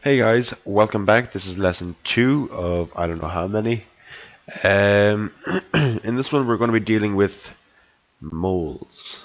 Hey guys, welcome back. This is lesson 2 of I don't know how many. In this one we're going to be dealing with moles.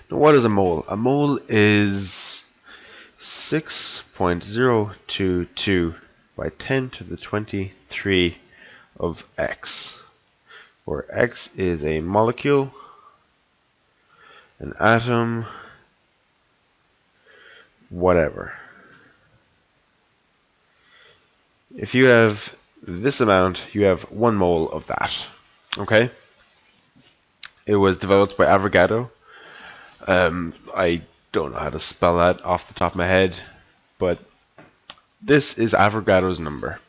Now what is a mole? A mole is 6.022 by 10 to the 23 of X, where X is a molecule, an atom, whatever. If you have this amount, you have 1 mole of that. Okay? It was developed by Avogadro. I don't know how to spell that off the top of my head, but this is Avogadro's number.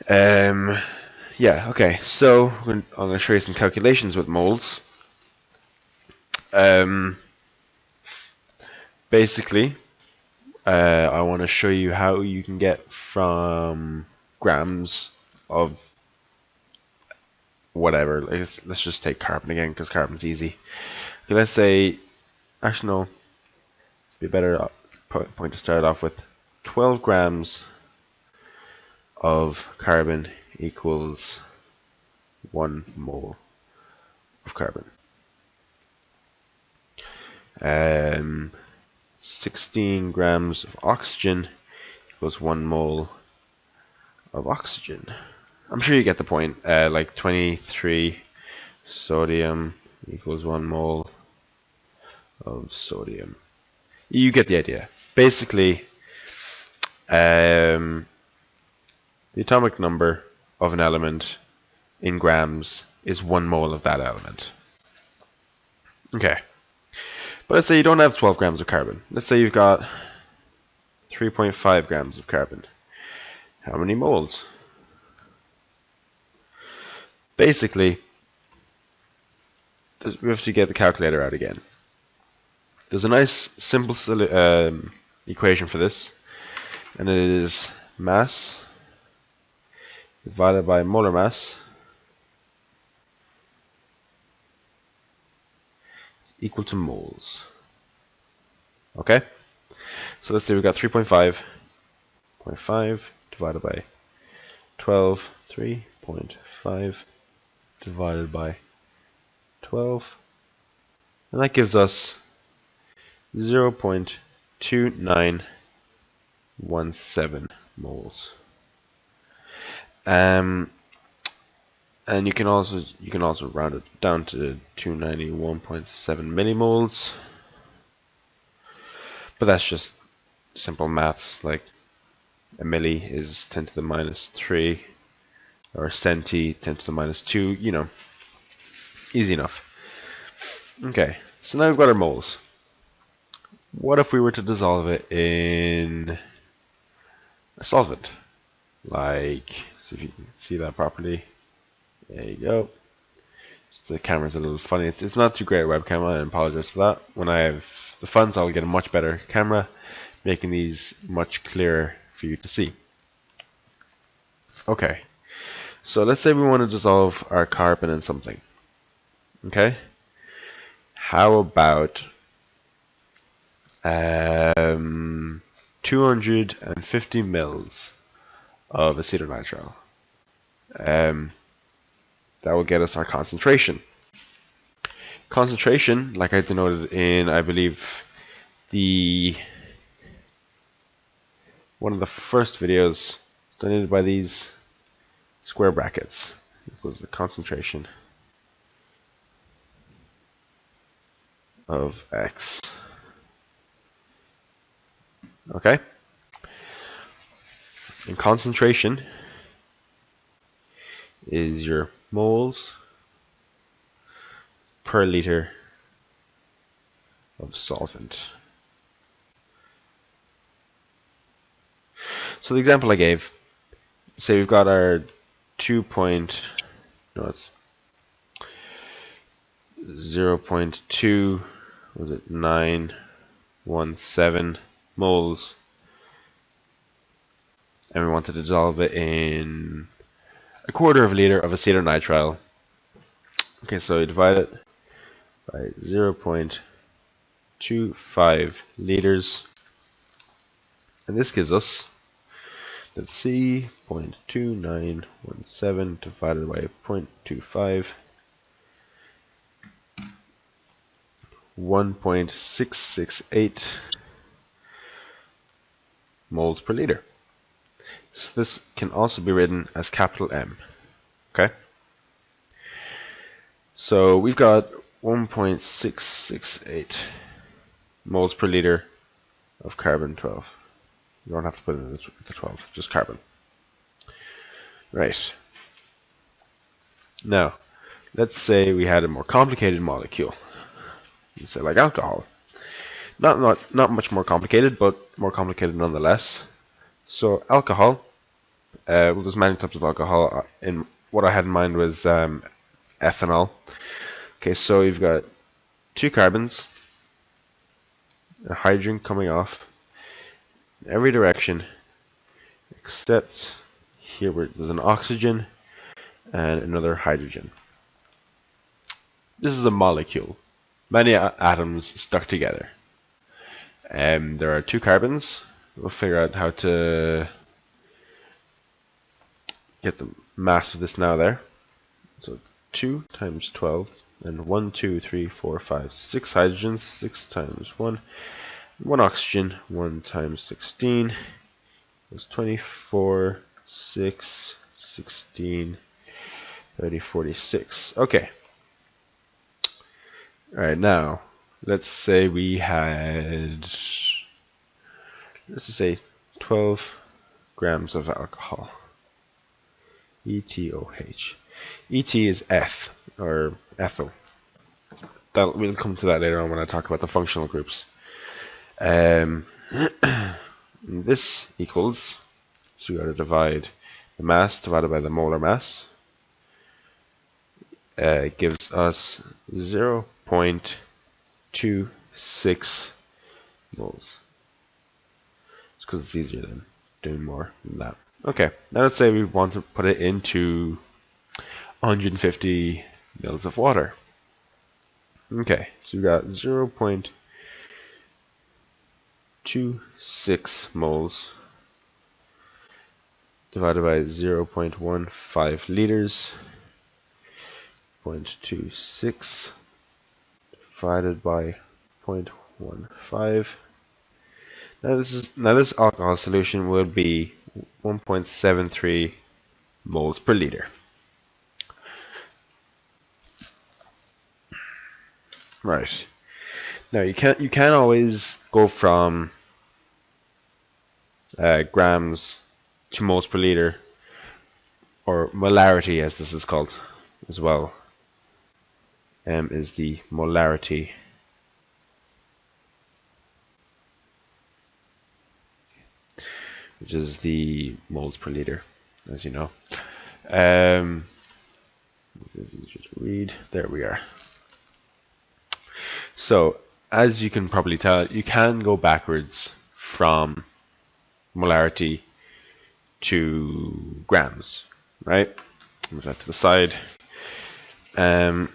Yeah, okay, so I'm going to show you some calculations with moles. Basically, I want to show you how you can get from grams of whatever. Let's just take carbon again, because carbon's easy. Okay, let's say, actually no, it'd be a better point to start off with. 12 grams of carbon equals 1 mole of carbon. 16 grams of oxygen equals 1 mole of oxygen. I'm sure you get the point. Like 23 sodium equals 1 mole of sodium. You get the idea. Basically, the atomic number of an element in grams is 1 mole of that element. Okay. But let's say you don't have 12 grams of carbon. Let's say you've got 3.5 grams of carbon. How many moles? Basically, we have to get the calculator out again. There's a nice simple equation for this, and it is mass divided by molar mass is equal to moles. Okay? So let's say we've got 3.5 divided by 12, 3.5 divided by 12, and that gives us 0.2917 moles. And you can also round it down to 291.7 millimoles. But that's just simple maths. Like a milli is 10 to the minus 3, or centi 10 to the minus 2. You know, easy enough. Okay, so now we've got our moles. What if we were to dissolve it in a solvent? Like, see if you can see that properly. There you go. Just the camera's a little funny. It's not too great a webcam. I apologize for that. When I have the funds, I'll get a much better camera, making these much clearer for you to see. Okay, so let's say we want to dissolve our carbon in something. Okay, how about 250 mils of acetonitrile? That will get us our concentration. Concentration, like I denoted in, I believe, one of the first videos, is denoted by these square brackets. Equals the concentration of X. Okay? And concentration is your moles per liter of solvent. So the example I gave, say we've got our 0.917 moles, and we wanted to dissolve it in a quarter of a liter of acetonitrile. Okay, so you divide it by 0.2917 0.25 liters, and this gives us, let's see, 0.2917 divided by 0.25, 1.668 moles per liter. So this can also be written as capital M. Okay? So we've got 1.668 moles per liter of carbon 12. You don't have to put in the 12, just carbon. Right. Now, let's say we had a more complicated molecule. Let's say like alcohol. Not much more complicated, but more complicated nonetheless. So alcohol, well, there's many types of alcohol. In what I had in mind was ethanol. Okay, so you've got two carbons, a hydrogen coming off in every direction, except here where there's an oxygen and another hydrogen. This is a molecule, many atoms stuck together. There are two carbons. We'll figure out how to get the mass of this now there. So 2 times 12, and 1, 2, 3, 4, 5, 6 hydrogens, 6 times 1, 1 oxygen, 1 times 16 is 24, 6, 16, 30, 46. Okay. Alright, now, let's say we had, let's just say 12 grams of alcohol. ETOH. ET is eth, or ethyl. We'll come to that later on when I talk about the functional groups. This equals, so we got to divide the mass divided by the molar mass. Gives us 0.26 moles. It's because it's easier than doing more than that. Okay, now let's say we want to put it into 150 mils of water. Okay, so we got 0.26 moles divided by 0.15 liters. 0.26 divided by 0.15. Now this alcohol solution will be 1.73 moles per liter. Right. Now you can always go from grams to moles per liter, or molarity as this is called as well. M is the molarity. Which is the moles per liter, as you know. This is easier to read. There we are. So, as you can probably tell, you can go backwards from molarity to grams, right? Move that to the side. And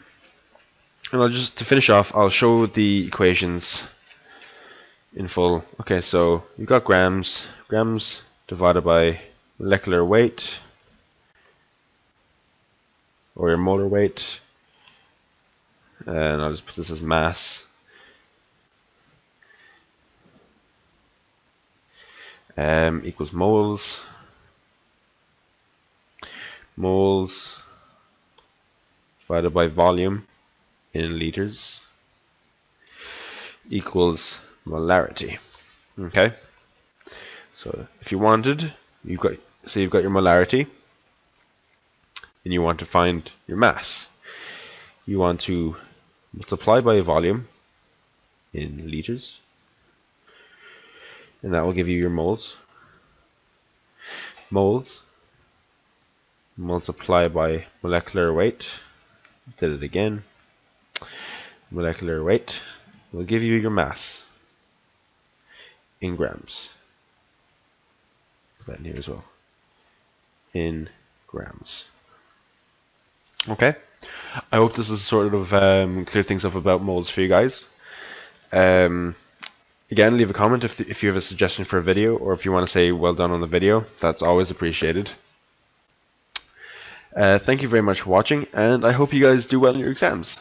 to finish off, I'll show the equations in full. Okay, so you've got grams divided by molecular weight, or your molar weight, and I'll just put this as mass. Equals moles. Moles divided by volume in liters equals molarity. Okay. So if you wanted, you've got your molarity, and you want to find your mass. You want to multiply by volume in liters, and that will give you your moles. Moles multiply by molecular weight. Did it again. Molecular weight will give you your mass in grams. Put that in here as well. In grams. Okay. I hope this has sort of cleared things up about moles for you guys. Again, leave a comment if you have a suggestion for a video, or if you want to say well done on the video. That's always appreciated. Thank you very much for watching, and I hope you guys do well in your exams.